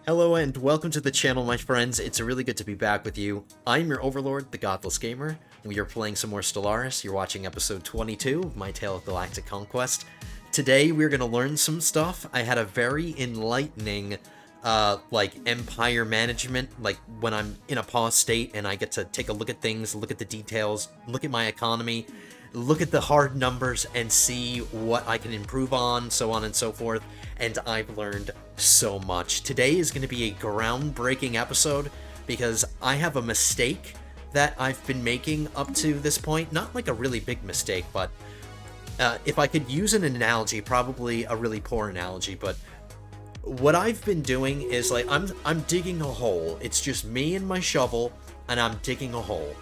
Hello and welcome to the channel, my friends. It's really good to be back with you. I'm your overlord, the Godless Gamer. We are playing some more Stellaris. You're watching episode 22 of my tale of Galactic Conquest. Today we're going to learn some stuff. I had a very enlightening empire management, like when I'm in a pause state and I get to take a look at things, look at the details, look at my economy, look at the hard numbers and see what I can improve on, so on and so forth. And I've learned so much. Today is going to be a groundbreaking episode because I have a mistake that I've been making up to this point. Not like a really big mistake, but if I could use an analogy, probably a really poor analogy, but what I've been doing is like I'm digging a hole. It's just me and my shovel, and I'm digging a hole.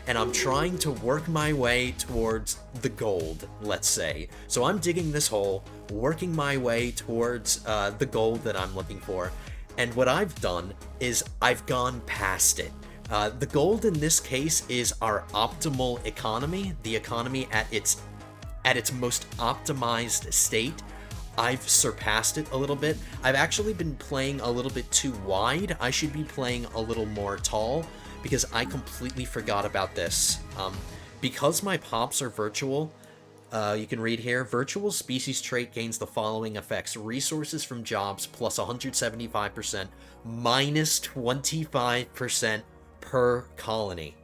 And I'm trying to work my way towards the gold, let's say. So I'm digging this hole, working my way towards the gold that I'm looking for. And what I've done is I've gone past it. The gold in this case is our optimal economy, the economy at its most optimized state. I've surpassed it a little bit. I've actually been playing a little bit too wide. I should be playing a little more tall, because I completely forgot about this. Because my pops are virtual, you can read here, virtual species trait gains the following effects. Resources from jobs plus 175%, minus 25% per colony.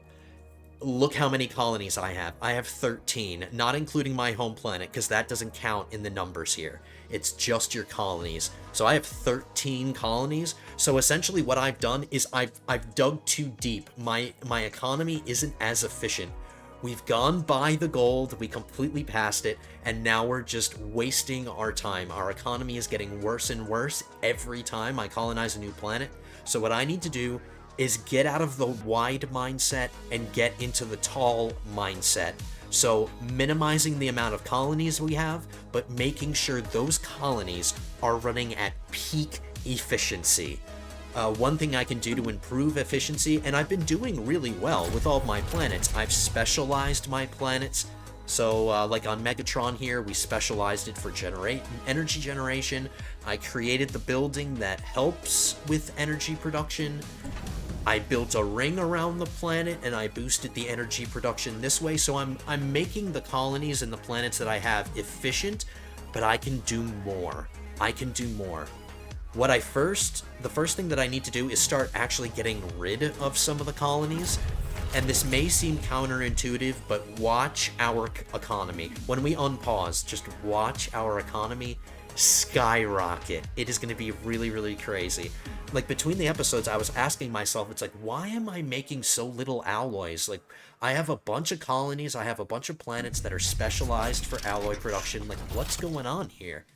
Look how many colonies I have. I have 13, not including my home planet, because that doesn't count in the numbers here. It's just your colonies. So I have 13 colonies. So essentially what I've done is I've dug too deep. My economy isn't as efficient. We've gone by the gold, we completely passed it, and now we're just wasting our time. Our economy is getting worse and worse every time I colonize a new planet. So what I need to do is get out of the wide mindset and get into the tall mindset. So minimizing the amount of colonies we have, but making sure those colonies are running at peak efficiency. One thing I can do to improve efficiency, and I've been doing really well with all of my planets, I've specialized my planets. So like on Megatron here, we specialized it for energy generation. I created the building that helps with energy production. I built a ring around the planet and I boosted the energy production this way. So I'm making the colonies and the planets that I have efficient, but I can do more. I can do more. The first thing that I need to do is start actually getting rid of some of the colonies. And this may seem counterintuitive, but watch our economy. When we unpause, just watch our economy skyrocket. It is going to be really, really crazy. Like, between the episodes, I was asking myself, it's like, why am I making so little alloys? Like, I have a bunch of colonies, I have a bunch of planets that are specialized for alloy production. Like, what's going on here?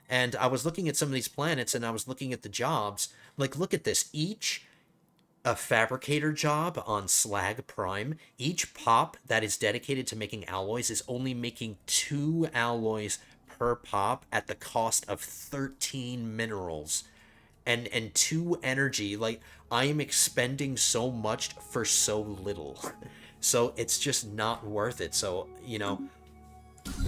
And I was looking at some of these planets, and I was looking at the jobs. Like, look at this. A fabricator job on Slag Prime, each pop that is dedicated to making alloys is only making 2 alloys per pop at the cost of 13 minerals and 2 energy. Like, I am expending so much for so little. So it's just not worth it. So, you know,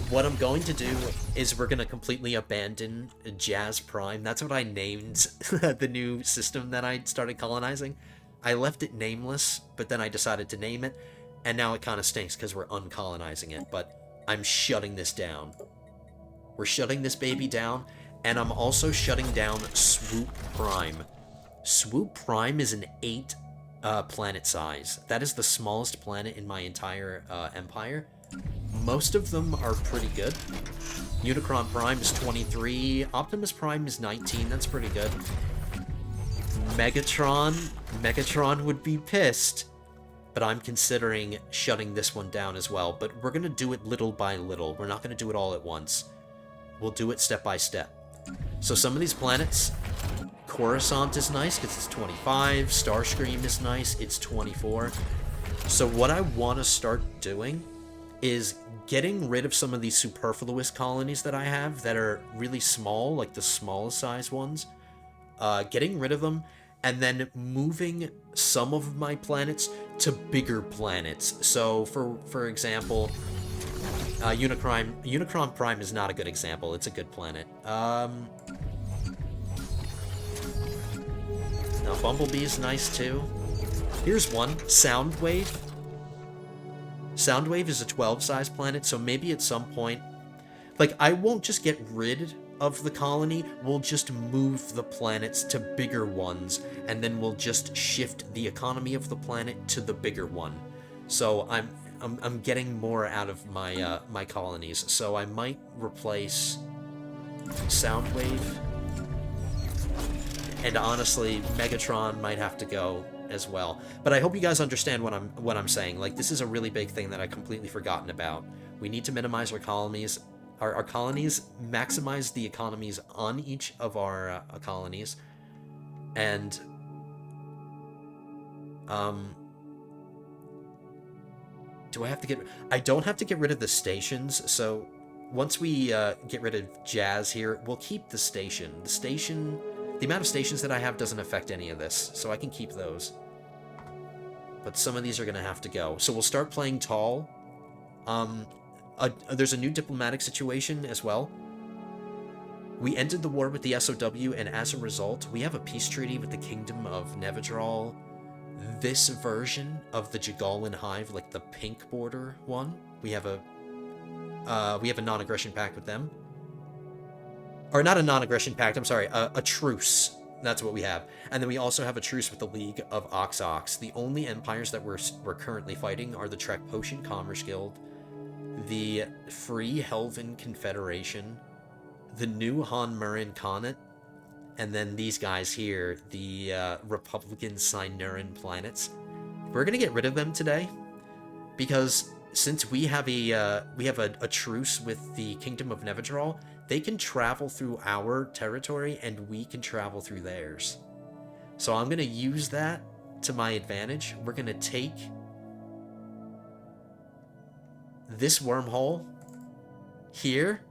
what I'm going to do is we're going to completely abandon Jazz Prime. That's what I named the new system that I started colonizing. I left it nameless, but then I decided to name it, and now it kind of stinks because we're uncolonizing it, but I'm shutting this down. We're shutting this baby down, and I'm also shutting down Swoop Prime. Swoop Prime is an 8 planet size. That is the smallest planet in my entire empire. Most of them are pretty good. Unicron Prime is 23. Optimus Prime is 19. That's pretty good. Megatron would be pissed, but I'm considering shutting this one down as well. But we're going to do it little by little. We're not going to do it all at once. We'll do it step by step. So some of these planets, Coruscant is nice because it's 25. Starscream is nice. It's 24. So what I want to start doing is getting rid of some of these superfluous colonies that I have that are really small, like the smallest size ones. Getting rid of them, and then moving some of my planets to bigger planets. So, for example, Unicron Prime is not a good example. It's a good planet. Bumblebee's nice too. Here's one, Soundwave. Soundwave is a 12 size planet, so maybe at some point, like, I won't just get rid of the colony, we'll just move the planets to bigger ones, and then we'll just shift the economy of the planet to the bigger one. So I'm getting more out of my my colonies, so I might replace Soundwave, and honestly, Megatron might have to go as well. But I hope you guys understand what I'm saying. Like, this is a really big thing that I completely forgotten about. We need to minimize our colonies. Our colonies, maximize the economies on each of our colonies, and do I have to get... I don't have to get rid of the stations, so once we get rid of Jazz here, we'll keep the station. The amount of stations that I have doesn't affect any of this, so I can keep those. But some of these are going to have to go. So we'll start playing tall. There's a new diplomatic situation as well. We ended the war with the SOW, and as a result, we have a peace treaty with the Kingdom of Nevidral. This version of the Jagalan Hive, like the pink border one, we have a non-aggression pact with them. Or not a non-aggression pact, I'm sorry, a truce. That's what we have. And then we also have a truce with the League of Ox. The only empires that we're currently fighting are the Trek Potion Commerce Guild, the Free Helvan Confederation, the new Han Murin Khanate, and then these guys here, the Republican Sinuran planets. We're gonna get rid of them today, because since we have a truce with the Kingdom of Nevidral, they can travel through our territory and we can travel through theirs. So I'm gonna use that to my advantage. We're gonna take this wormhole here,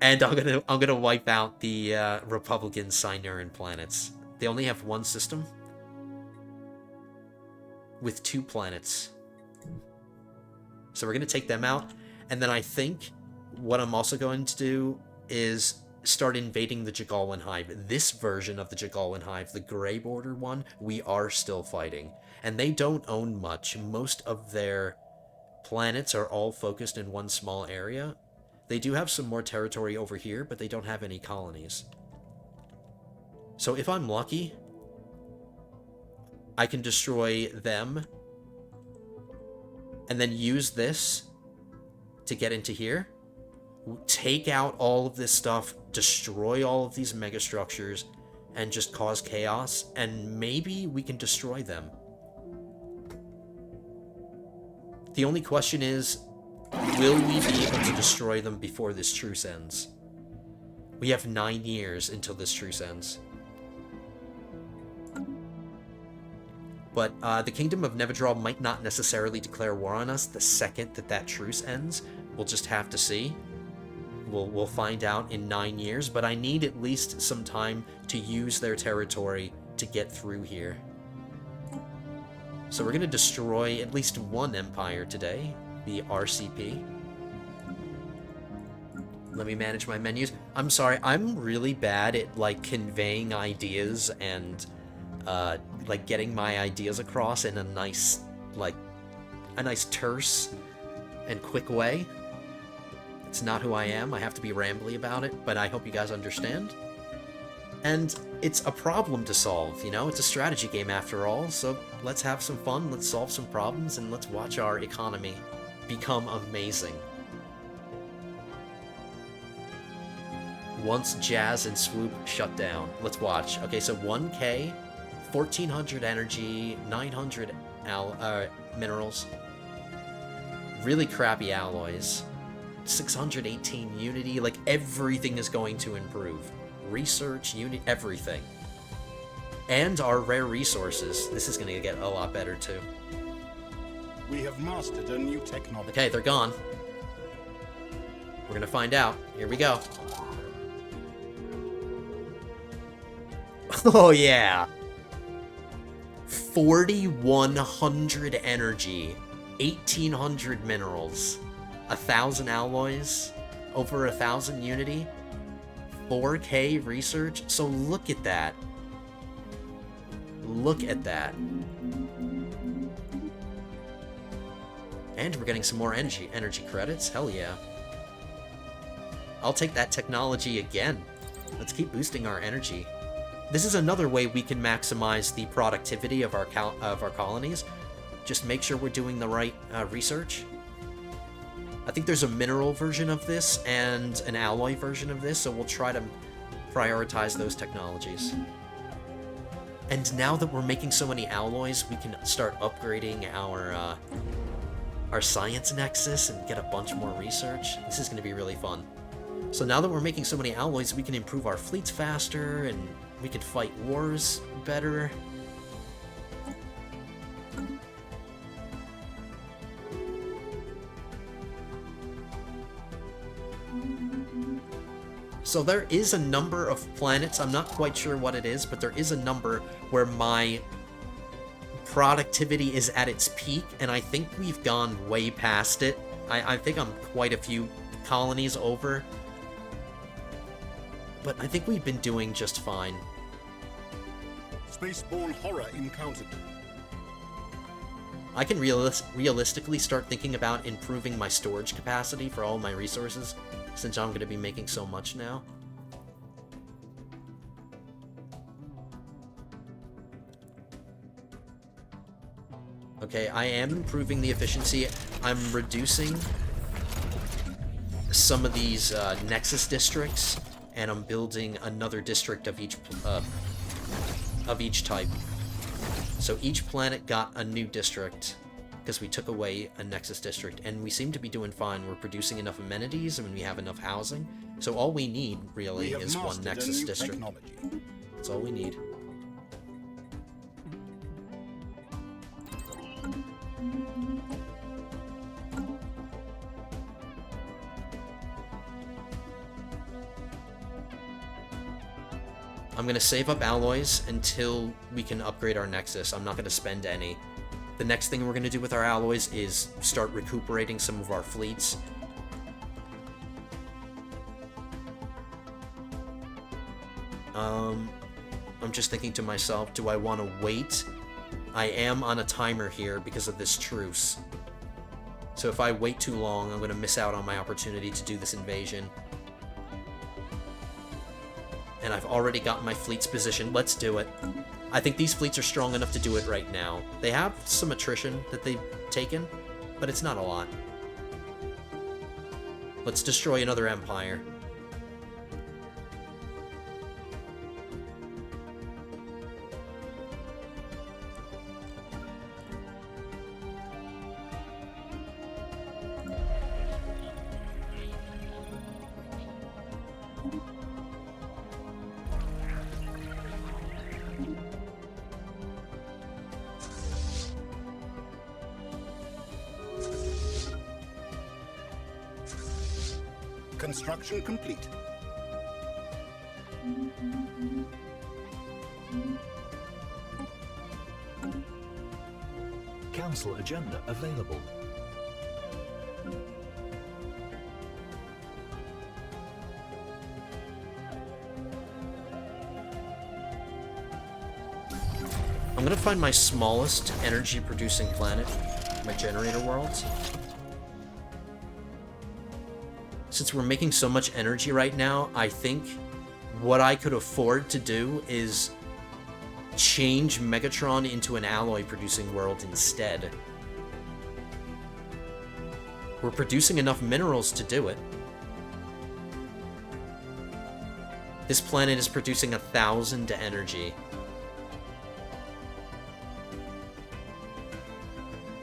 and I'm gonna wipe out the Republican Sinuran planets. They only have one system with 2 planets, so we're gonna take them out. And then I think what I'm also going to do is start invading the Jagalan Hive. This version of the Jagalan Hive, the gray border one, we are still fighting, and they don't own much. Most of their planets are all focused in one small area. They do have some more territory over here, but they don't have any colonies. So if I'm lucky, I can destroy them and then use this to get into here, take out all of this stuff, destroy all of these megastructures, and just cause chaos, and maybe we can destroy them. The only question is, will we be able to destroy them before this truce ends? We have 9 years until this truce ends. But the Kingdom of Nevidral might not necessarily declare war on us the second that truce ends. We'll just have to see. We'll find out in 9 years, but I need at least some time to use their territory to get through here. So we're going to destroy at least one empire today, the RCP. Let me manage my menus. I'm sorry, I'm really bad at, like, conveying ideas and, like, getting my ideas across in a nice, like, a nice terse and quick way. It's not who I am. I have to be rambly about it, but I hope you guys understand. And it's a problem to solve, you know? It's a strategy game after all, so let's have some fun, let's solve some problems, and let's watch our economy become amazing. Once Jazz and Swoop shut down. Let's watch. Okay, so 1K, 1400 energy, 900 minerals, really crappy alloys, 618 unity, like everything is going to improve. Research, unit, everything. And our rare resources. This is going to get a lot better too. We have mastered a new technology. Okay, they're gone. We're going to find out. Here we go. Oh yeah. 4100 energy, 1800 minerals, 1000 alloys, over 1000 unity, 4K research. So look at that. Look at that. And we're getting some more energy credits. Hell yeah. I'll take that technology again. Let's keep boosting our energy. This is another way we can maximize the productivity of our colonies. Just make sure we're doing the right research. I think there's a mineral version of this and an alloy version of this, so we'll try to prioritize those technologies. And now that we're making so many alloys, we can start upgrading our science nexus and get a bunch more research. This is going to be really fun. So now that we're making so many alloys, we can improve our fleets faster, and we can fight wars better. So there is a number of planets, I'm not quite sure what it is, but there is a number where my productivity is at its peak, and I think we've gone way past it. I think I'm quite a few colonies over. But I think we've been doing just fine. Spaceborne horror encountered. I can realistically start thinking about improving my storage capacity for all my resources, since I'm going to be making so much now. Okay, I am improving the efficiency. I'm reducing some of these Nexus districts, and I'm building another district of each type. So each planet got a new district, because we took away a Nexus district, and we seem to be doing fine. We're producing enough amenities, and we have enough housing. So all we need, really, is one Nexus district. Technology. That's all we need. I'm going to save up alloys until we can upgrade our Nexus. I'm not going to spend any. The next thing we're going to do with our alloys is start recuperating some of our fleets. I'm just thinking to myself, do I want to wait? I am on a timer here because of this truce. So if I wait too long, I'm going to miss out on my opportunity to do this invasion. And I've already got my fleets positioned. Let's do it. I think these fleets are strong enough to do it right now. They have some attrition that they've taken, but it's not a lot. Let's destroy another empire. Construction complete. Council agenda available. I'm gonna find my smallest energy producing planet, my generator worlds. Since we're making so much energy right now, I think what I could afford to do is change Megatron into an alloy-producing world instead. We're producing enough minerals to do it. This planet is producing 1,000 energy.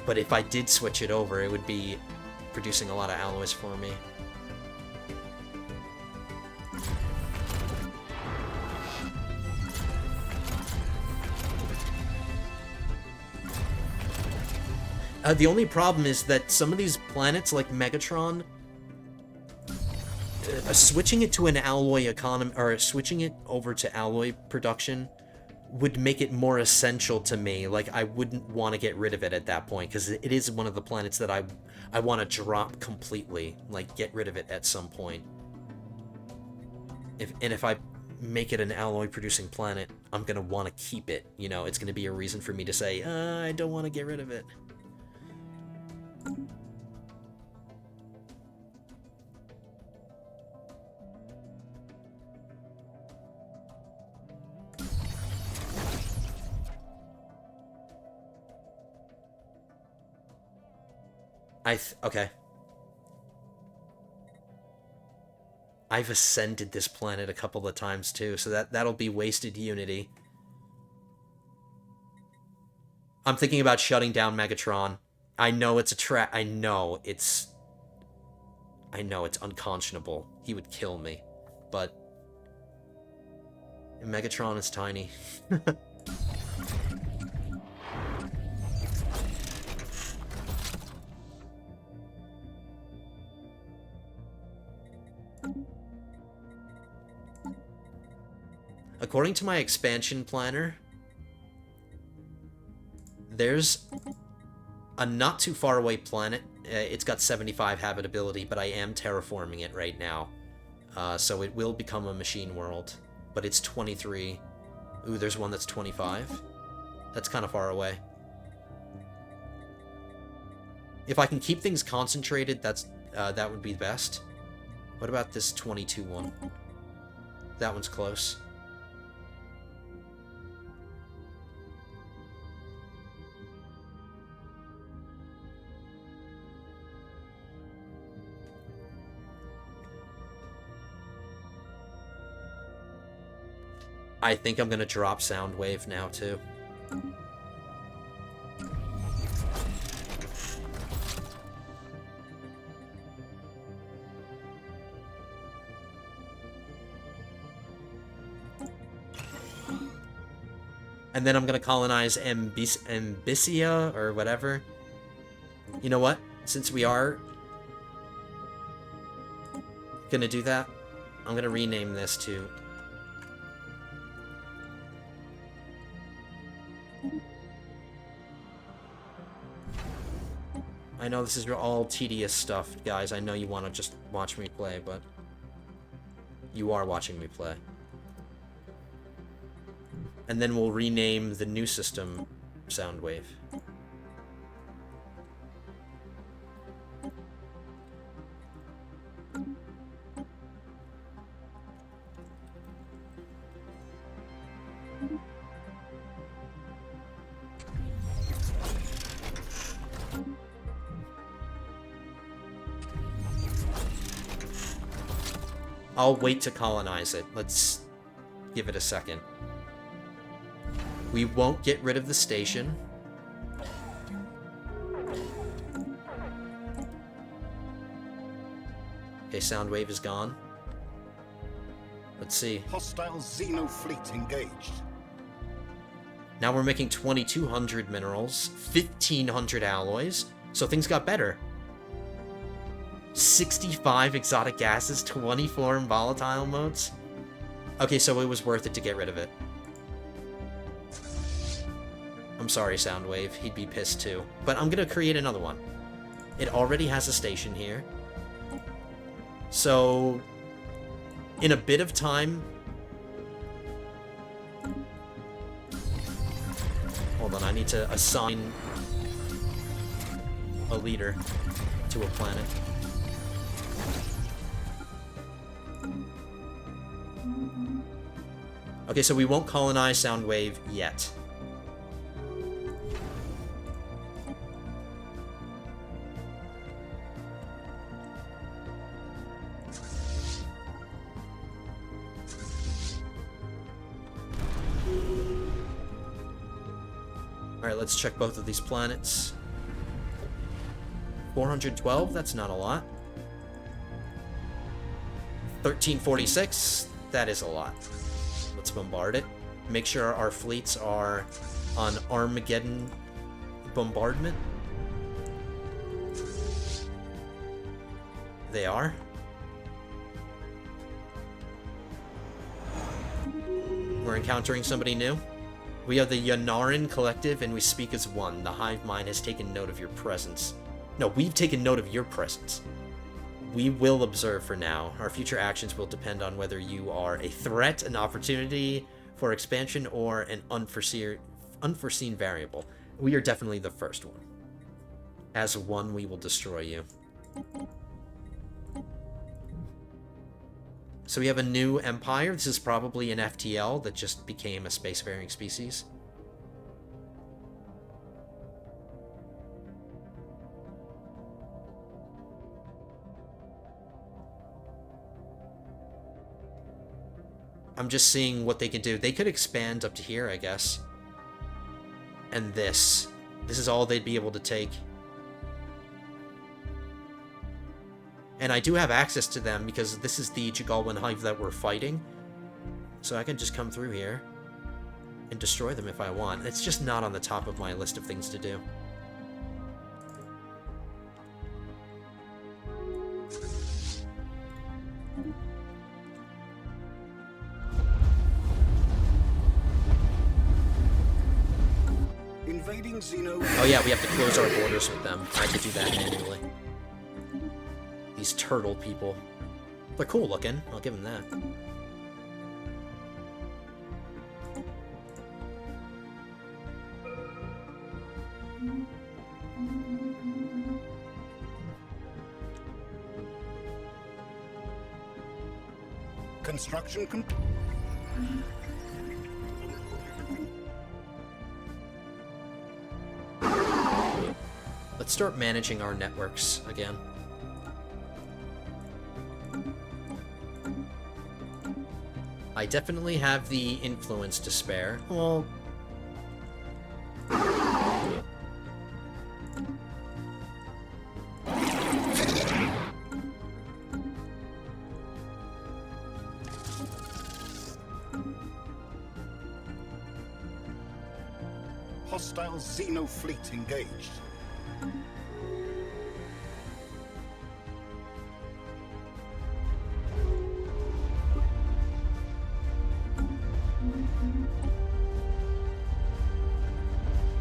But if I did switch it over, it would be producing a lot of alloys for me. The only problem is that some of these planets, like Megatron, switching it to an alloy economy, or switching it over to alloy production, would make it more essential to me. Like, I wouldn't want to get rid of it at that point, because it is one of the planets that I want to drop completely. Like, get rid of it at some point. If I make it an alloy-producing planet, I'm gonna want to keep it. You know, it's gonna be a reason for me to say, I don't want to get rid of it. Okay. I've ascended this planet a couple of times too, so that'll be wasted unity. I'm thinking about shutting down Megatron. I know it's a trap. I know it's unconscionable. He would kill me, but Megatron is tiny. According to my expansion planner, there's a not too far away planet. It's got 75 habitability, but I am terraforming it right now. So it will become a machine world, but it's 23. Ooh, there's one that's 25. That's kind of far away. If I can keep things concentrated, that would be best. What about this 22 one? That one's close. I think I'm gonna drop Soundwave now, too. And then I'm gonna colonize Ambisia, or whatever. You know what? Since we are gonna do that, I'm gonna rename this to... I know this is all tedious stuff, guys. I know you want to just watch me play, but you are watching me play. And then we'll rename the new system Soundwave. I'll wait to colonize it. Let's give it a second. We won't get rid of the station. Okay, Soundwave is gone. Let's see. Hostile Xeno fleet engaged. Now we're making 2,200 minerals, 1,500 alloys, so things got better. 65 exotic gases, 24 volatile modes. Okay, so it was worth it to get rid of it. I'm sorry, Soundwave. He'd be pissed too. But I'm gonna create another one. It already has a station here. So, in a bit of time... Hold on, I need to assign a leader to a planet. Okay, so we won't colonize Soundwave yet. Alright, let's check both of these planets. 412, that's not a lot. 1346, that is a lot. Let's bombard it. Make sure our fleets are on Armageddon bombardment. They are. We're encountering somebody new. We are the Yanaran Collective, and we speak as one. The Hive Mind has taken note of your presence. No, we've taken note of your presence. We will observe for now. Our future actions will depend on whether you are a threat, an opportunity for expansion, or an unforeseen variable. We are definitely the first one. As one, we will destroy you. So we have a new empire. This is probably an FTL that just became a spacefaring species. I'm just seeing what they can do. They could expand up to here, I guess. And this. This is all they'd be able to take. And I do have access to them because this is the Jagalwan hive that we're fighting. So I can just come through here and destroy them if I want. It's just not on the top of my list of things to do. Invading Xeno. Oh yeah, we have to close our borders with them. I could do that manually. These turtle people. They're cool looking. I'll give them that. Construction complete. Let's start managing our networks again. I definitely have the influence to spare. Well... Hostile Xeno fleet engaged.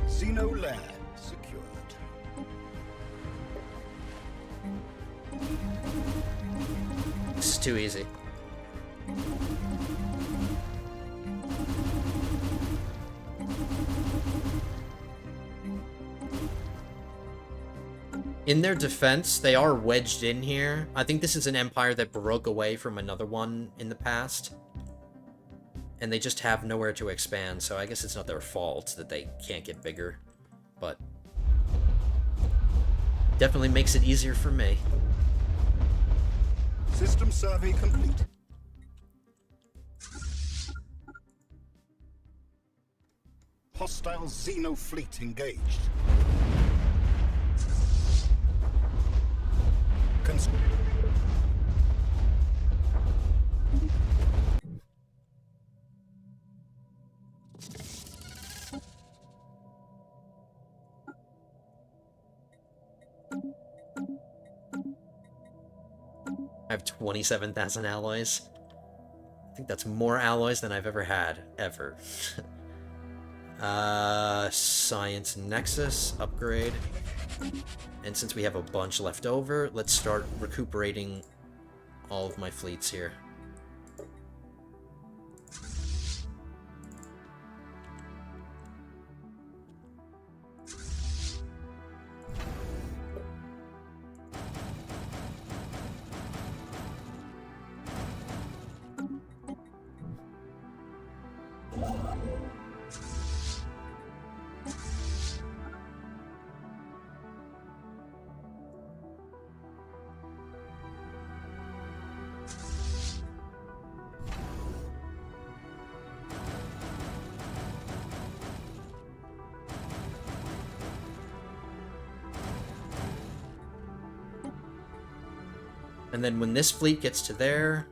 Xeno lair secured. This is too easy. In their defense, they are wedged in here. I think this is an empire that broke away from another one in the past. And they just have nowhere to expand, so I guess it's not their fault that they can't get bigger. But definitely makes it easier for me. System survey complete. Hostile Xeno fleet engaged. I have 27,000 alloys. I think that's more alloys than I've ever had, ever. Science Nexus, upgrade. And since we have a bunch left over, let's start recuperating all of my fleets here. And then when this fleet gets to there,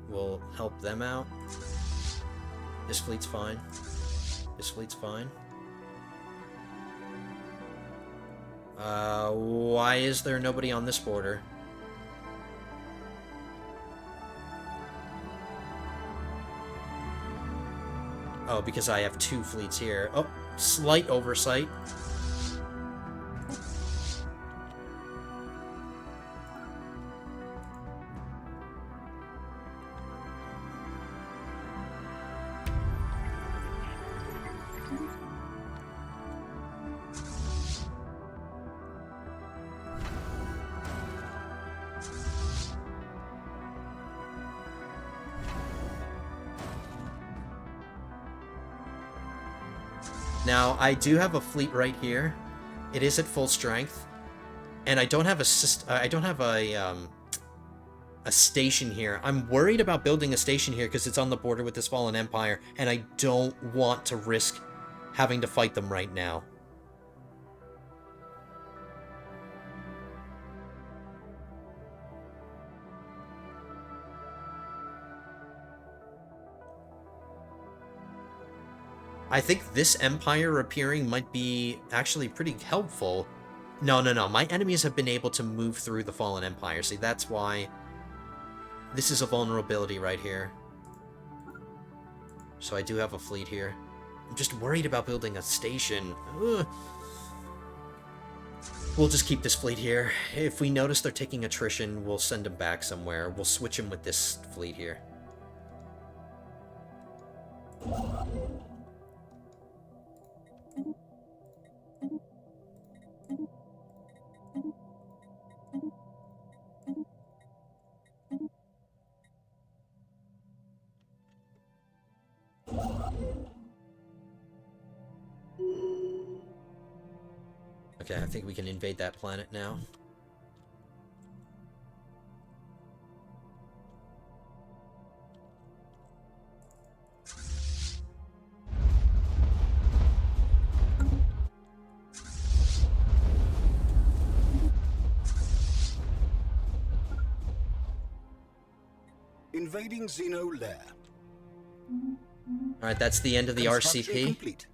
we'll help them out. This fleet's fine. This fleet's fine. Why is there nobody on this border? Oh, because I have two fleets here. Oh, slight oversight. Now, I do have a fleet right here. It is at full strength, and I don't have a station here. I'm worried about building a station here because it's on the border with this fallen empire, and I don't want to risk having to fight them right now. I think this empire appearing might be actually pretty helpful. No. My enemies have been able to move through the fallen empire. See, that's why this is a vulnerability right here. So I do have a fleet here. I'm just worried about building a station. Ugh. We'll just keep this fleet here. If we notice they're taking attrition, we'll send them back somewhere. We'll switch them with this fleet here. Okay, I think we can invade that planet now. Invading Xeno lair. Alright, that's the end of the Construction RCP. complete.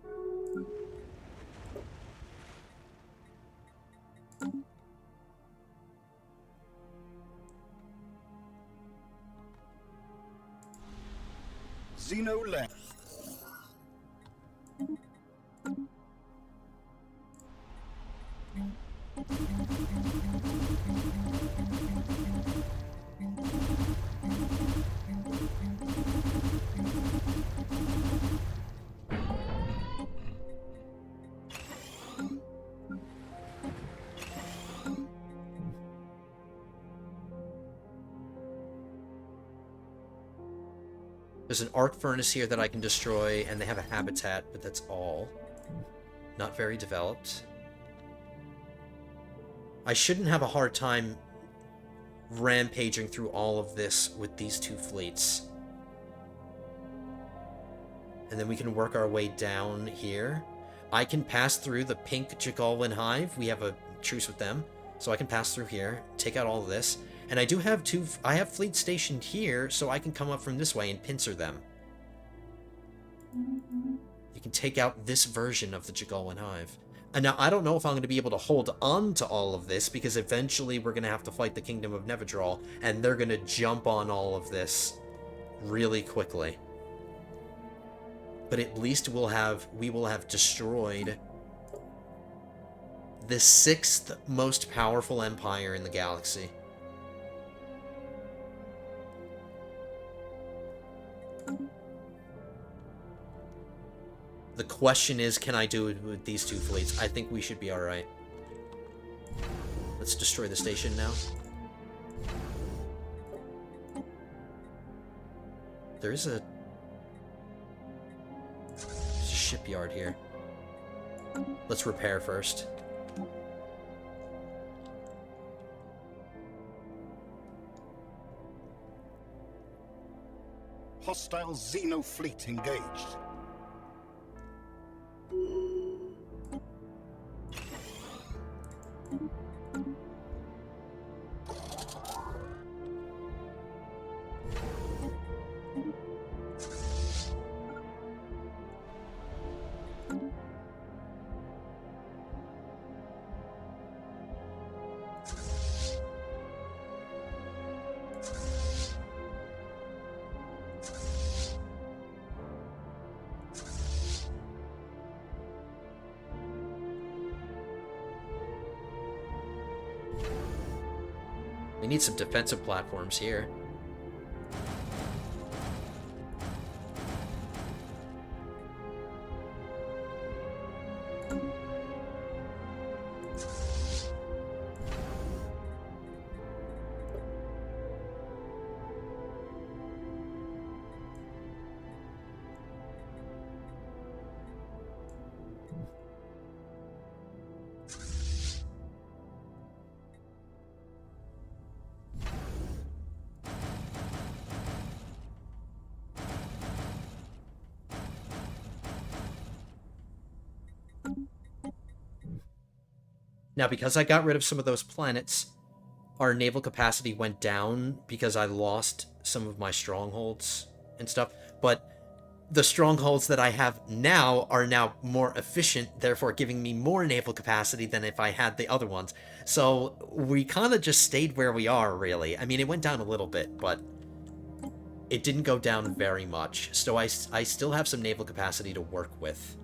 Xeno lair. There's an arc furnace here that I can destroy, and they have a habitat, but that's all. Not very developed. I shouldn't have a hard time rampaging through all of this with these two fleets. And then we can work our way down here. I can pass through the pink Jagalwan Hive. We have a truce with them. So I can pass through here, take out all of this. And I do have I have fleet stationed here, so I can come up from this way and pincer them. You can take out this version of the Jagalwan Hive. And now, I don't know if I'm going to be able to hold on to all of this, because eventually we're going to have to fight the Kingdom of Nevidral, and they're going to jump on all of this really quickly. But at least we will have destroyed the 6th most powerful empire in the galaxy. The question is, can I do it with these two fleets? I think we should be alright. Let's destroy the station now. There's a shipyard here. Let's repair first. Hostile Xeno fleet engaged. We need some defensive platforms here. Now, because I got rid of some of those planets, our naval capacity went down because I lost some of my strongholds and stuff. But the strongholds that I have now are now more efficient, therefore giving me more naval capacity than if I had the other ones. So we kind of just stayed where we are, really. I mean, it went down a little bit, but it didn't go down very much. So I still have some naval capacity to work with.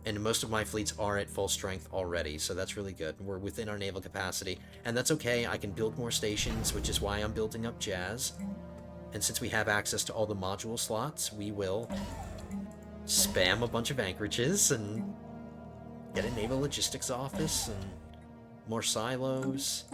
And most of my fleets are at full strength already, so that's really good. We're within our naval capacity, and that's okay. I can build more stations, which is why I'm building up Jazz. And since we have access to all the module slots, we will spam a bunch of anchorages and get a naval logistics office and more silos.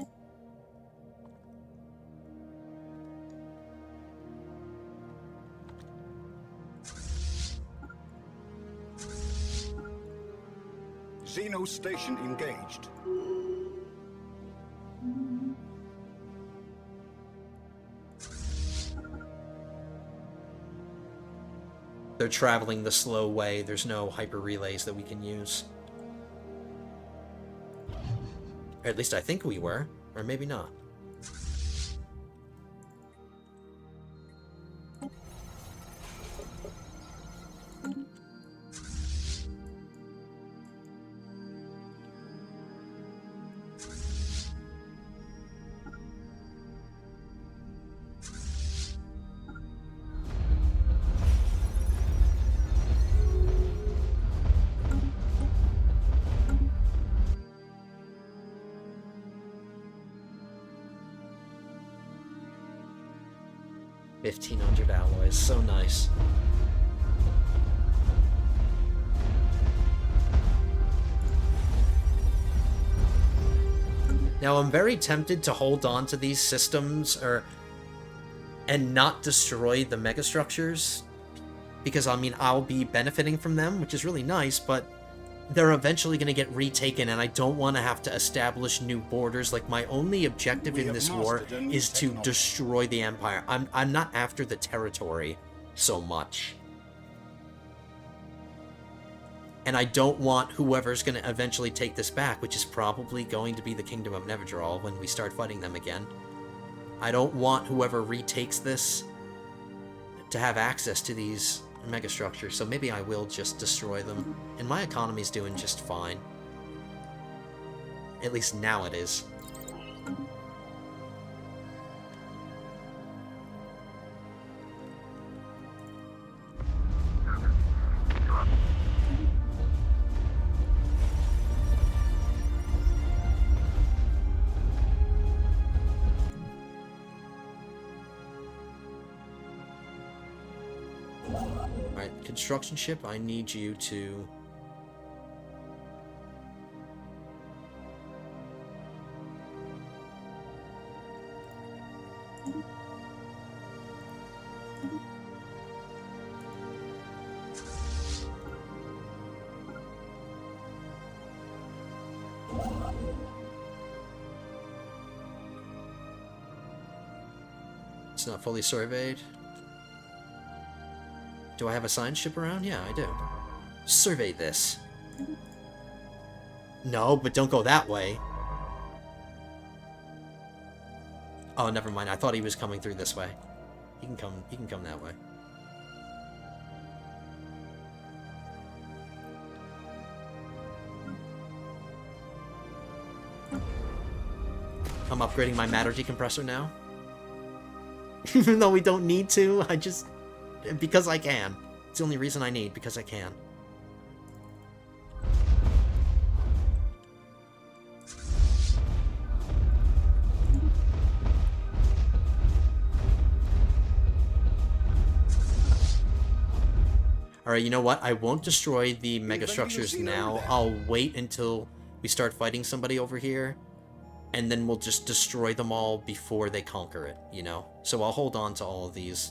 Xeno station engaged. They're traveling the slow way. There's no hyper relays that we can use. Or at least I think we were. Or maybe not. $1,500 alloys, so nice. Now I'm very tempted to hold on to these systems and not destroy the megastructures, because I mean I'll be benefiting from them, which is really nice, but they're eventually going to get retaken, and I don't want to have to establish new borders. Like, my only objective in this war is to destroy the Empire. I'm not after the territory so much. And I don't want whoever's going to eventually take this back, which is probably going to be the Kingdom of Neverdral when we start fighting them again. I don't want whoever retakes this to have access to these megastructures, so maybe I will just destroy them. And my economy's doing just fine. At least now it is. Alright, construction ship, I need you to... It's not fully surveyed. Do I have a science ship around? Yeah, I do. Survey this. No, but don't go that way. Oh, never mind. I thought he was coming through this way. He can come that way. I'm upgrading my matter decompressor now. Even though we don't need to, because I can. It's the only reason I need, because I can. Alright, you know what? I won't destroy the megastructures now. I'll wait until we start fighting somebody over here, and then we'll just destroy them all before they conquer it, you know? So I'll hold on to all of these.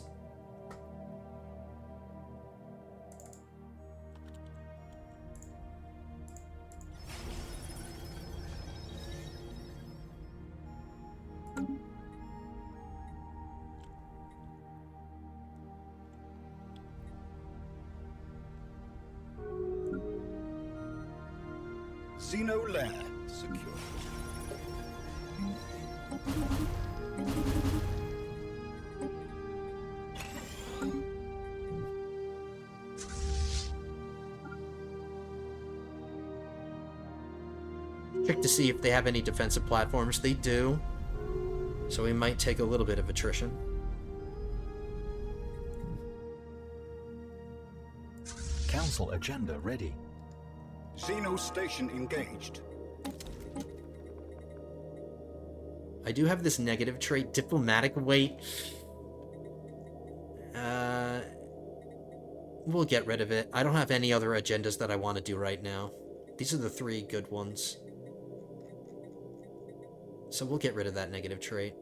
Xeno lair secure. Check to see if they have any defensive platforms. They do. So we might take a little bit of attrition. Council agenda ready. Xeno station engaged. I do have this negative trait, diplomatic weight. We'll get rid of it. I don't have any other agendas that I want to do right now. These are the 3 good ones. So we'll get rid of that negative trait.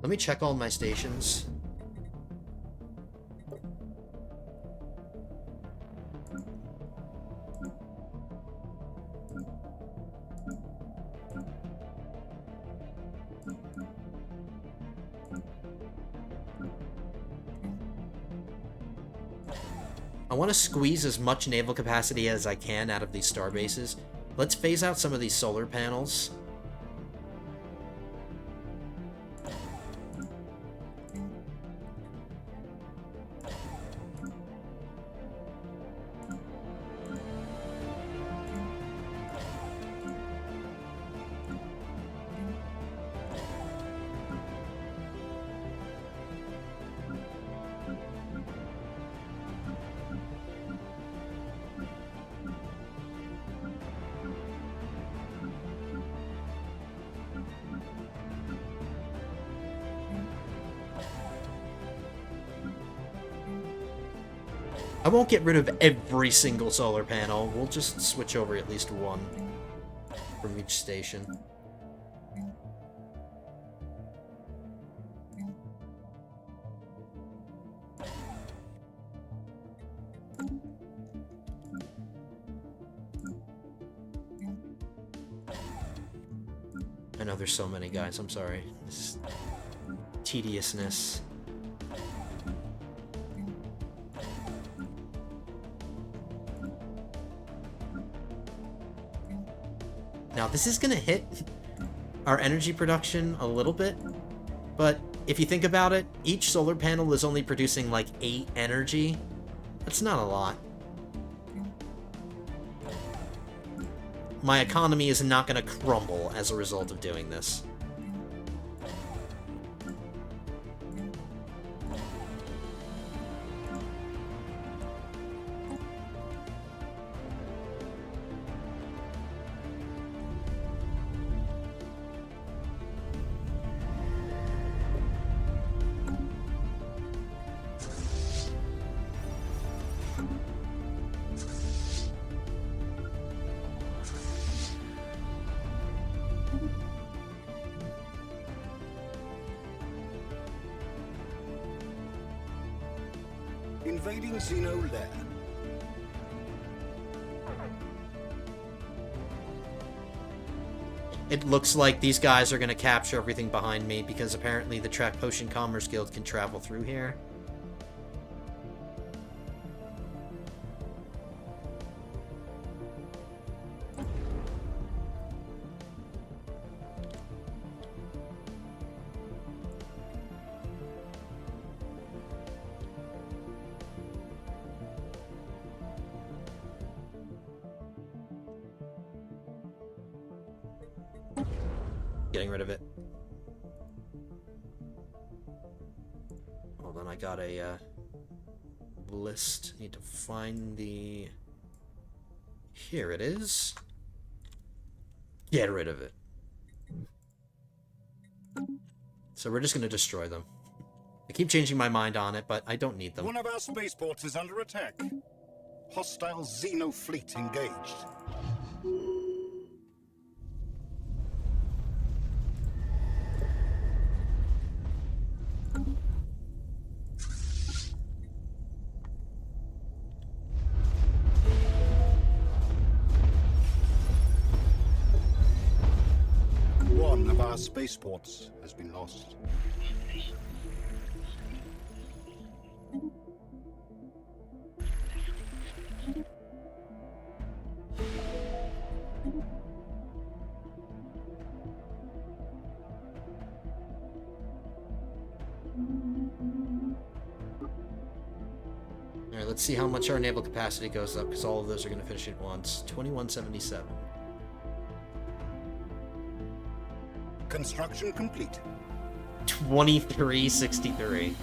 Let me check all my stations. I want to squeeze as much naval capacity as I can out of these star bases. Let's phase out some of these solar panels. I won't get rid of every single solar panel. We'll just switch over at least one from each station. I know there's so many guys, I'm sorry. This is tediousness. Now, this is going to hit our energy production a little bit, but if you think about it, each solar panel is only producing like 8 energy. That's not a lot. My economy is not going to crumble as a result of doing this. Invading Xeno lair. It looks like these guys are going to capture everything behind me because apparently the Track Potion Commerce Guild can travel through here. Getting rid of it. Hold on, I got a list. Need to find the... Here it is. Get rid of it. So we're just going to destroy them. I keep changing my mind on it, but I don't need them. One of our spaceports is under attack. Hostile Xeno fleet engaged. One of our spaceports has been lost. Alright, let's see how much our naval capacity goes up, because all of those are going to finish at once. 2177. Construction complete. 2363.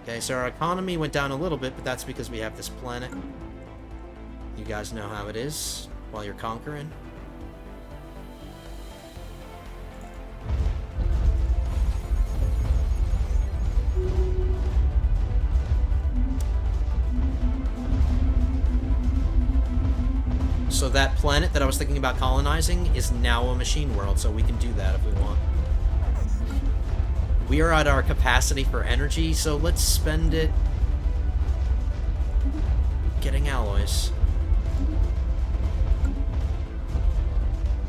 Okay, so our economy went down a little bit, but that's because we have this planet. You guys know how it is while you're conquering. So that planet that I was thinking about colonizing is now a machine world, so we can do that if we want. We are at our capacity for energy, so let's spend it getting alloys.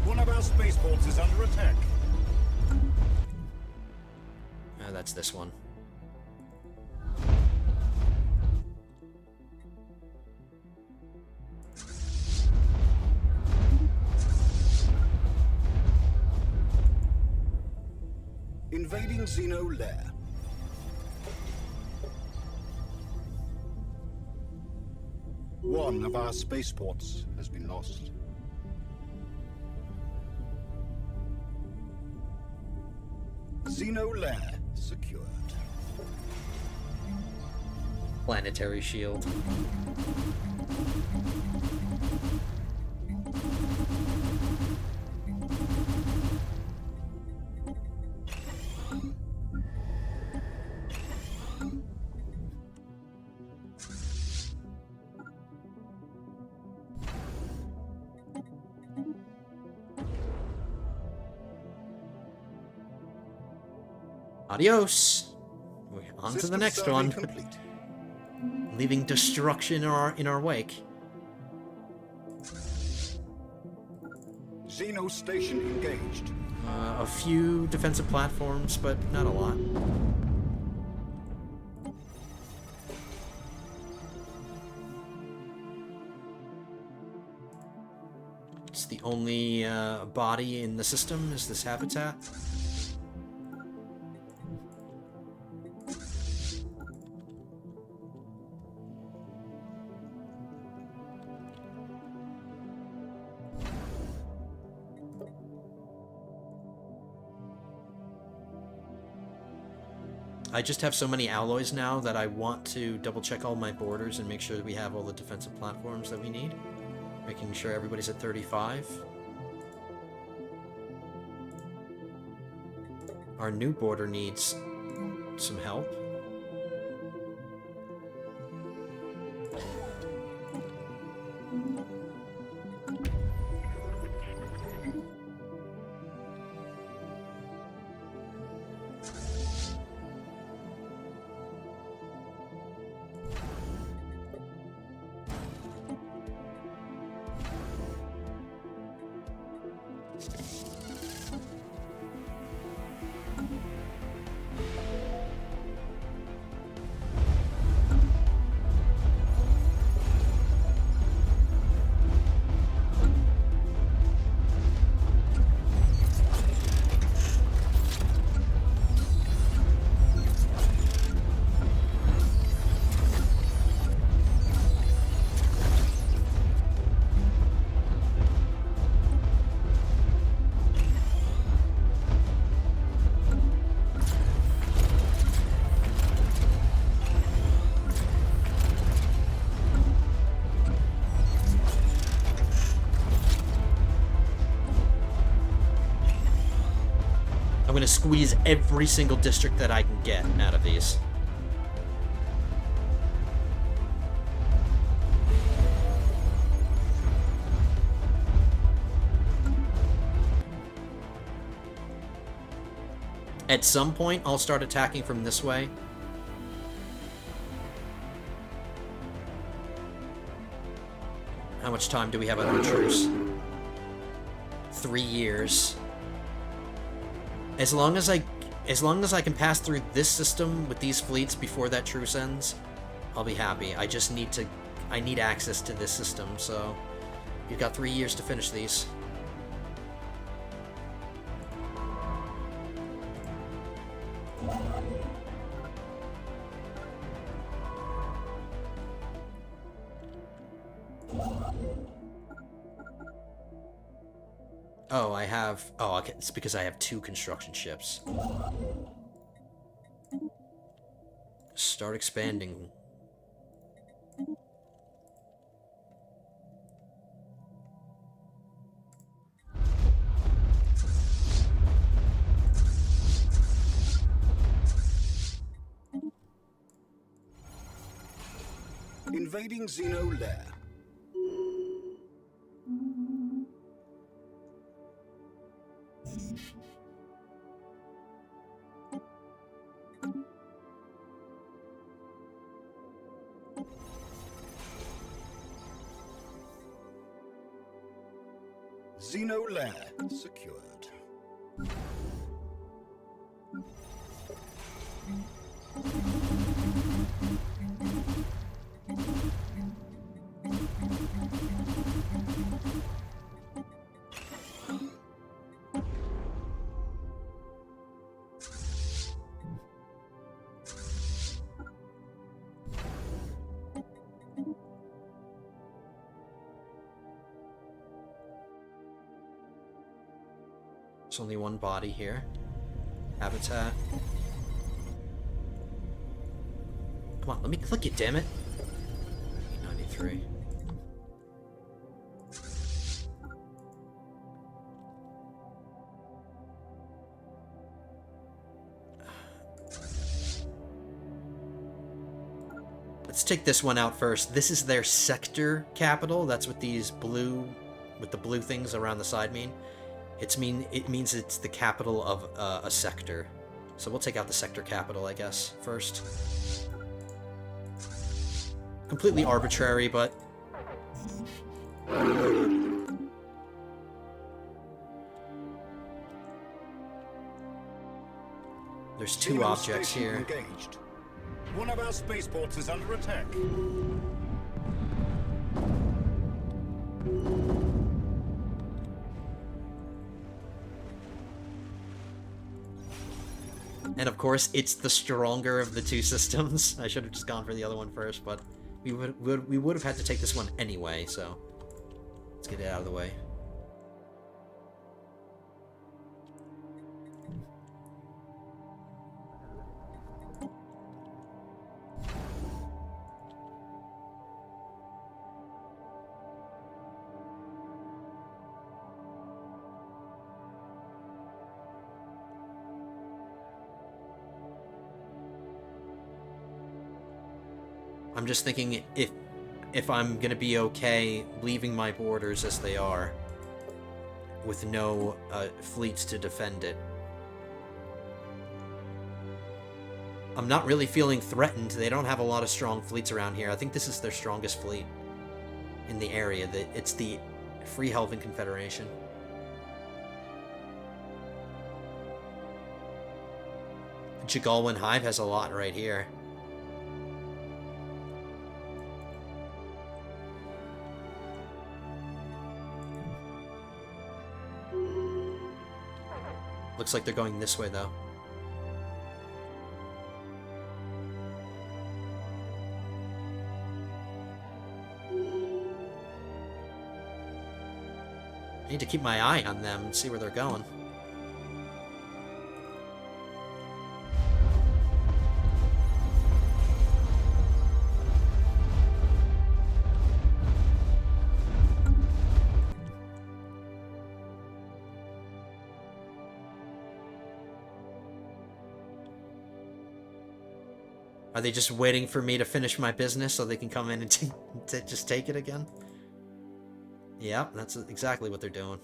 One of our spaceports is under attack. That's this one. Invading Xeno lair. One of our spaceports has been lost. Xeno lair secured. Planetary shield. Adios. On to the next one. Complete. Leaving destruction in our wake. Xeno station engaged. A few defensive platforms, but not a lot. It's the only body in the system is this habitat. I just have so many alloys now that I want to double check all my borders and make sure that we have all the defensive platforms that we need. Making sure everybody's at 35. Our new border needs some help. going to squeeze every single district that I can get out of these. At some point, I'll start attacking from this way. How much time do we have on our truce? 3 years. As long as I can pass through this system with these fleets before that truce ends, I'll be happy. I just need to... I need access to this system, so... You've got 3 years to finish these. Oh, I have... Oh, okay. It's because I have 2 construction ships. Start expanding. Invading Xeno lair. Xeno lair secured. There's only one body here. Habitat. Come on, let me click it, damn it. 93. Let's take this one out first. This is their sector capital. That's what these blue, with the blue things around the side mean. It means it's the capital of a sector. So we'll take out the sector capital, I guess, first. Completely arbitrary, but... There's 2 objects here. Engaged. One of our spaceports is under attack. And of course, it's the stronger of the 2 systems. I should have just gone for the other one first, but we would have had to take this one anyway, so let's get it out of the way. I'm just thinking if I'm gonna be okay leaving my borders as they are, with no fleets to defend it. I'm not really feeling threatened. They don't have a lot of strong fleets around here. I think this is their strongest fleet in the area. It's the Free Helvan Confederation. Jagalwan Hive has a lot right here. Looks like they're going this way, though. I need to keep my eye on them and see where they're going. Are they just waiting for me to finish my business so they can come in and just take it again? Yeah, that's exactly what they're doing.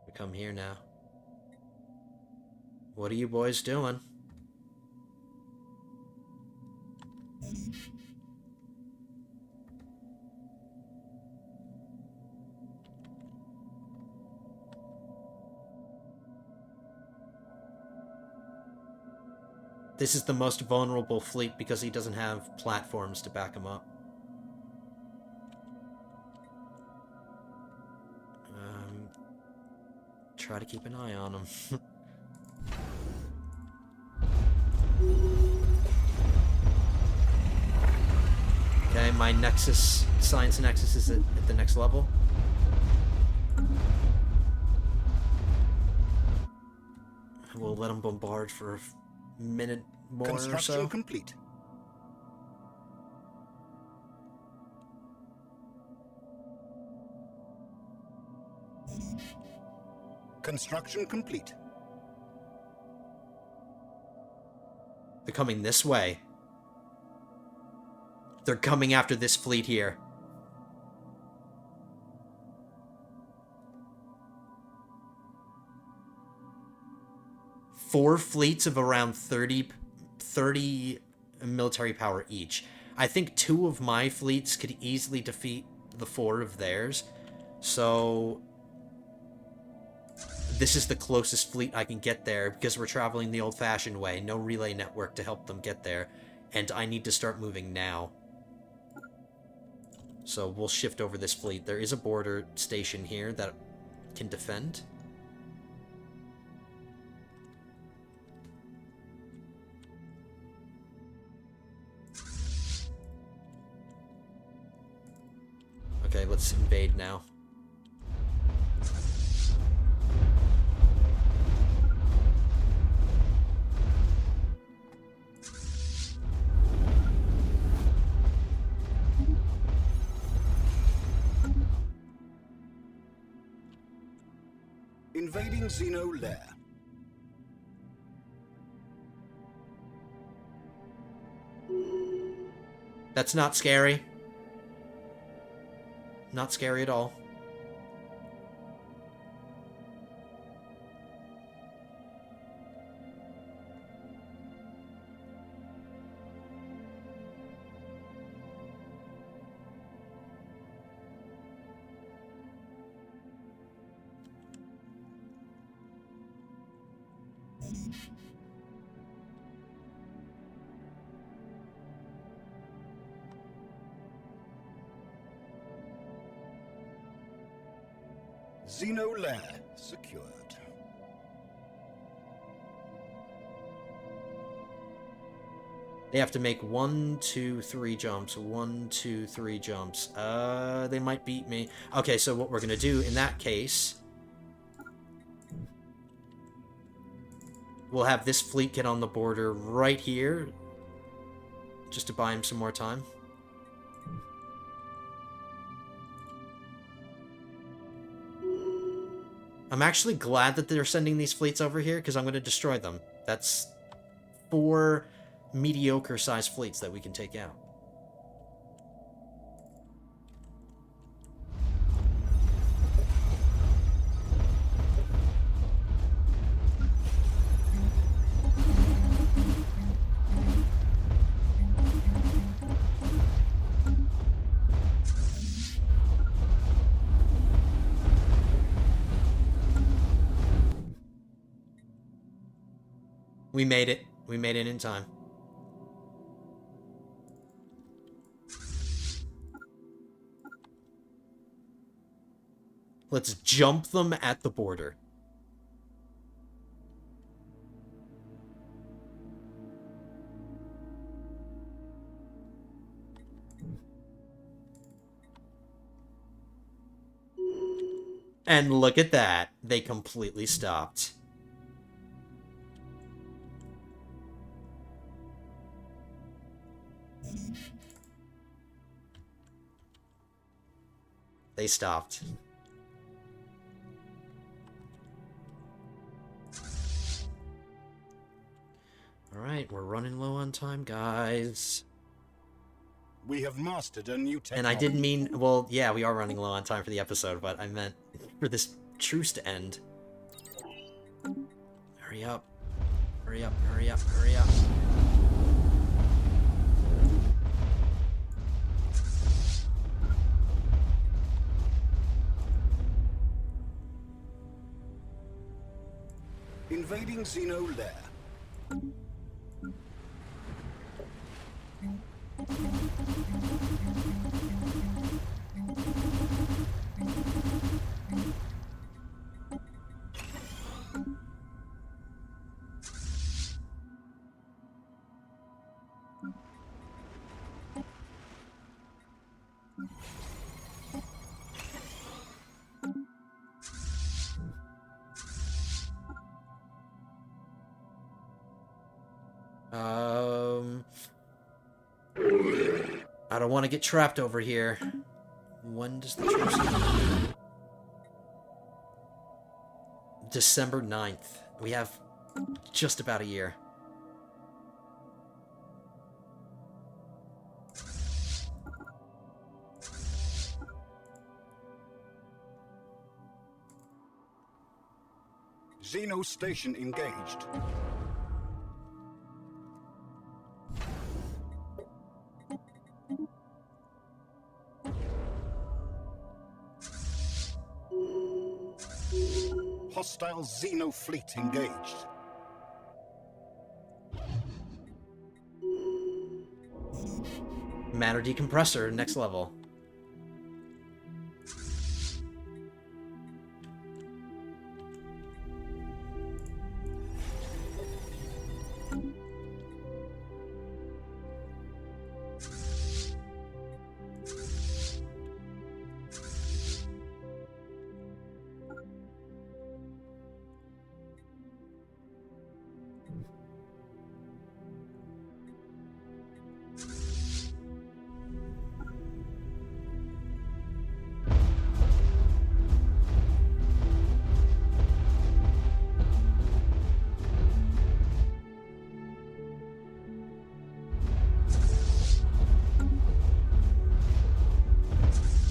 We come here now. What are you boys doing? This is the most vulnerable fleet because he doesn't have platforms to back him up. Try to keep an eye on him. Okay, my Nexus, Science Nexus is at the next level. We'll let him bombard for a minute more or so. Construction complete. Construction complete. They're coming this way. They're coming after this fleet here. Four fleets of around 30 military power each. I think 2 of my fleets could easily defeat the 4 of theirs. So this is the closest fleet I can get there because we're traveling the old-fashioned way. No relay network to help them get there. And I need to start moving now. So we'll shift over this fleet. There is a border station here that can defend. Okay, let's invade now. Invading Xeno lair. That's not scary. Not scary at all. Xeno lair secured. They have to make 1, 2, 3 jumps. 1, 2, 3 jumps. They might beat me. Okay, so what we're gonna do in that case, we'll have this fleet get on the border right here, just to buy him some more time. I'm actually glad that they're sending these fleets over here, because I'm going to destroy them. That's 4 mediocre-sized fleets that we can take out. We made it. We made it in time. Let's jump them at the border. And look at that. They completely stopped. They stopped. Alright, we're running low on time, guys. We have mastered a new technology. And I didn't mean... Well, yeah, we are running low on time for the episode, but I meant for this truce to end. Hurry up. Hurry up, hurry up, hurry up. Invading Xeno lair. I don't want to get trapped over here. When does the truce end? December 9th. We have just about a year. Xeno station engaged. Hostile Xeno fleet engaged. Matter decompressor, next level.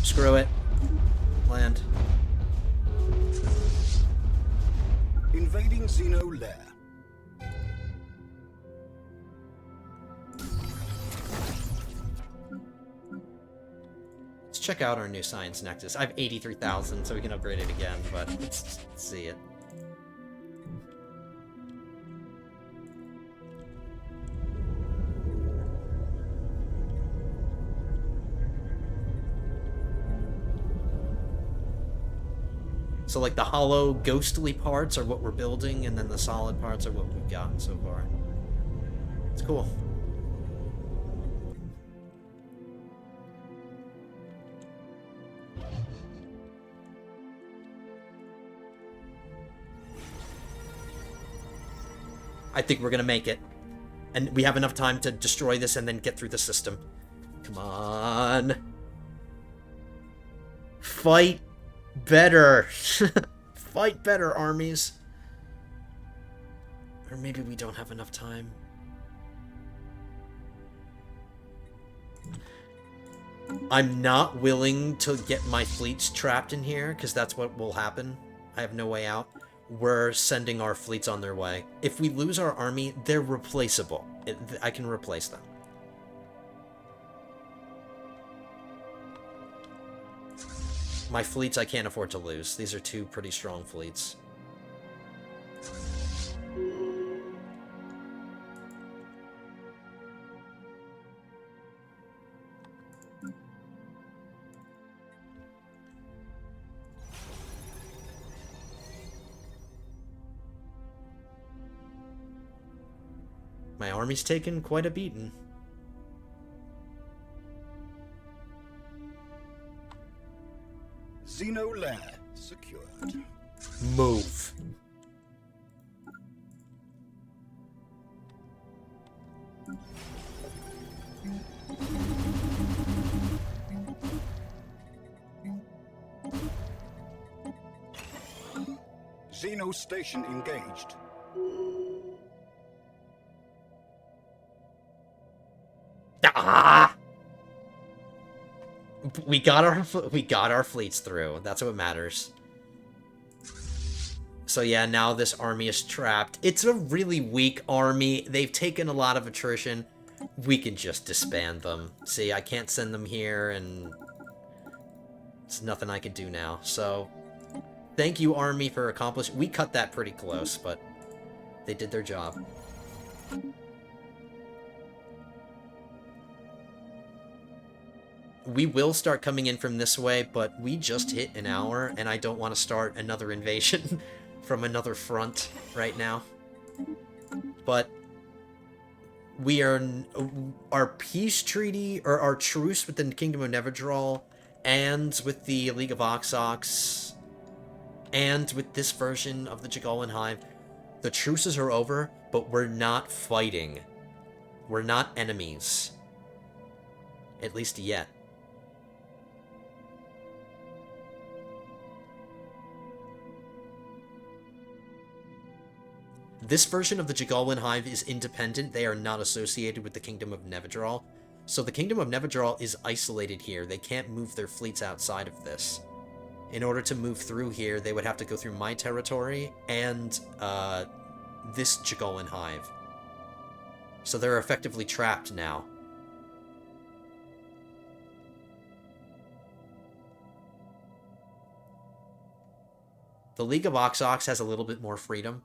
Screw it. Land. Invading Xeno lair. Let's check out our new science nexus. I have 83,000, so we can upgrade it again, but let's see it. So, like, the hollow, ghostly parts are what we're building, and then the solid parts are what we've gotten so far. It's cool. I think we're gonna make it. And we have enough time to destroy this and then get through the system. Come on. Fight better. Fight better, armies. Or maybe we don't have enough time. I'm not willing to get my fleets trapped in here, because that's what will happen. I have no way out. We're sending our fleets on their way. If we lose our army, they're replaceable. I can replace them. My fleets I can't afford to lose. These are two pretty strong fleets. My army's taken quite a beating. Xeno lair secured. Move. Xeno station engaged. Ah! We got our fleets through. That's what matters. So yeah, now this army is trapped. It's a really weak army. They've taken a lot of attrition. We can just disband them. See, I can't send them here, and there's nothing I can do now. So, thank you, army, for accomplishing. We cut that pretty close, but they did their job. We will start coming in from this way, but we just hit an hour, and I don't want to start another invasion from another front right now. But we are... Our peace treaty, or our truce with the Kingdom of Neverdral, and with the League of Oxox, and with this version of the Jagallan Hive, the truces are over, but we're not fighting. We're not enemies. At least yet. This version of the Jagallan Hive is independent. They are not associated with the Kingdom of Neverdral. So the Kingdom of Neverdral is isolated here. They can't move their fleets outside of this. In order to move through here, they would have to go through my territory and this Jagallan Hive. So they're effectively trapped now. The League of Oxox has a little bit more freedom.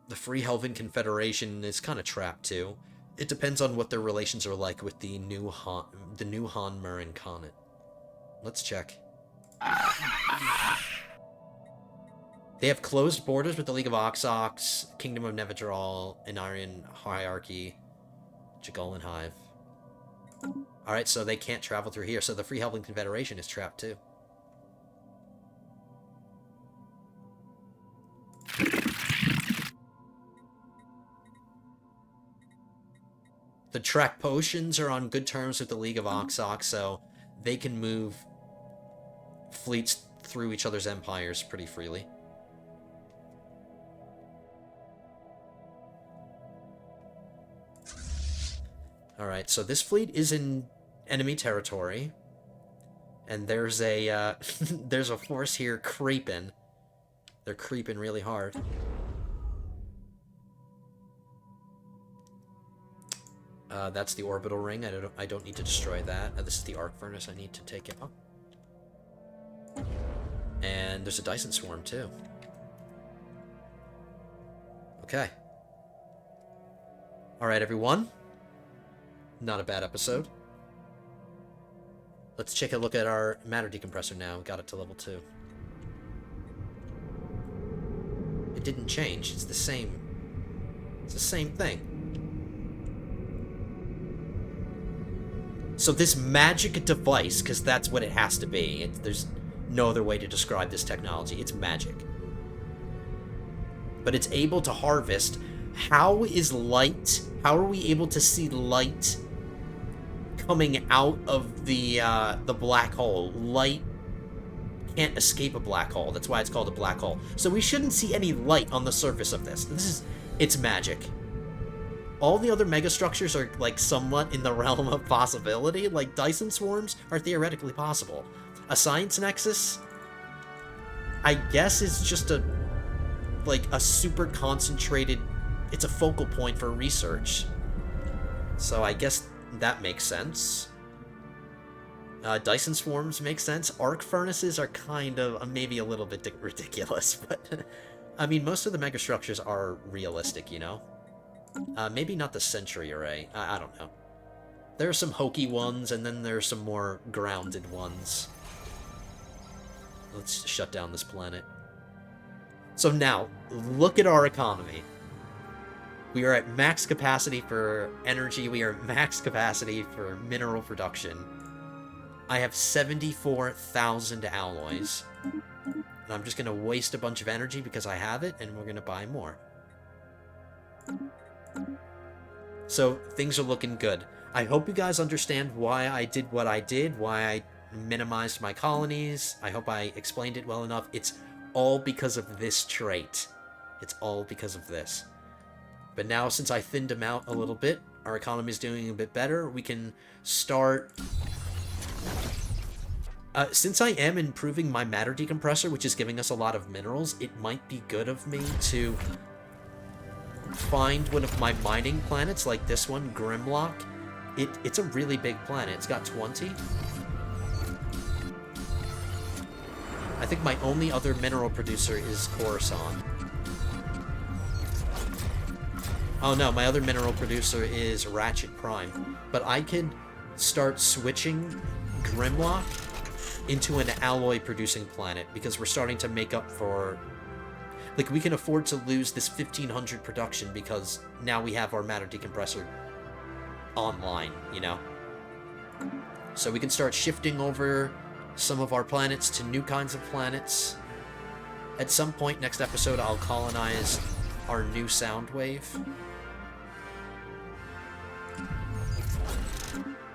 The Free Helvan Confederation is kind of trapped too. It depends on what their relations are like with the new Han Murin Khanate. Let's check. They have closed borders with the League of Oxox, Kingdom of Neverdral, Inarian Hierarchy, Jagallan Hive. Alright, so they can't travel through here, so the Free Helvan Confederation is trapped too. The Trek Potions are on good terms with the League of Oxox, so they can move fleets through each other's empires pretty freely. Alright, so this fleet is in enemy territory. And there's a, there's a force here creeping. They're creeping really hard. That's the orbital ring. I don't need to destroy that. This is the arc furnace. I need to take it out. And there's a Dyson swarm too. Okay. All right, everyone. Not a bad episode. Let's take a look at our matter decompressor now. We got it to level 2. It didn't change. It's the same. It's the same thing. So this magic device, because that's what it has to be. There's no other way to describe this technology. It's magic. But it's able to harvest. How is light? How are we able to see light coming out of the black hole? Light can't escape a black hole. That's why it's called a black hole. So we shouldn't see any light on the surface of this. It's magic. All the other megastructures are, like, somewhat in the realm of possibility. Like, Dyson swarms are theoretically possible. A science nexus, I guess, is just a super concentrated... It's a focal point for research. So I guess that makes sense. Dyson swarms make sense. Arc furnaces are kind of maybe a little bit ridiculous, but I mean, most of the megastructures are realistic, you know? Maybe not the Century Array. I don't know. There are some hokey ones, and then there are some more grounded ones. Let's shut down this planet. So now, look at our economy. We are at max capacity for energy. We are at max capacity for mineral production. I have 74,000 alloys. And I'm just going to waste a bunch of energy because I have it, and we're going to buy more. So, things are looking good. I hope you guys understand why I did what I did, why I minimized my colonies. I hope I explained it well enough. It's all because of this trait. It's all because of this. But now, since I thinned them out a little bit, our economy is doing a bit better. We can start... since I am improving my matter decompressor, which is giving us a lot of minerals, it might be good of me to find one of my mining planets, like this one, Grimlock. It's a really big planet. It's got 20. I think my only other mineral producer is Coruscant. Oh no, my other mineral producer is Ratchet Prime. But I can start switching Grimlock into an alloy-producing planet, because we're starting to make up for... Like, we can afford to lose this 1,500 production because now we have our matter decompressor online, you know? So we can start shifting over some of our planets to new kinds of planets. At some point next episode, I'll colonize our new sound wave.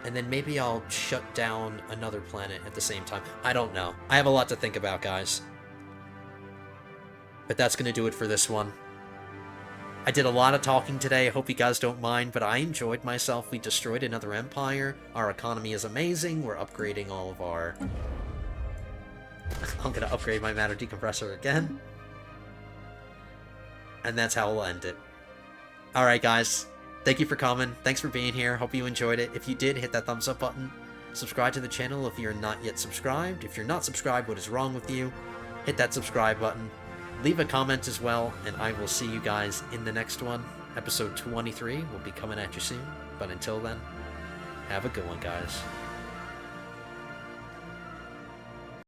And then maybe I'll shut down another planet at the same time. I don't know. I have a lot to think about, guys. But that's going to do it for this one. I did a lot of talking today. I hope you guys don't mind, but I enjoyed myself. We destroyed another empire. Our economy is amazing. We're upgrading all of our... I'm going to upgrade my matter decompressor again. And that's how we'll end it. Alright, guys. Thank you for coming. Thanks for being here. Hope you enjoyed it. If you did, hit that thumbs up button. Subscribe to the channel if you're not yet subscribed. If you're not subscribed, what is wrong with you? Hit that subscribe button. Leave a comment as well, and I will see you guys in the next one. Episode 23 will be coming at you soon. But until then, have a good one, guys.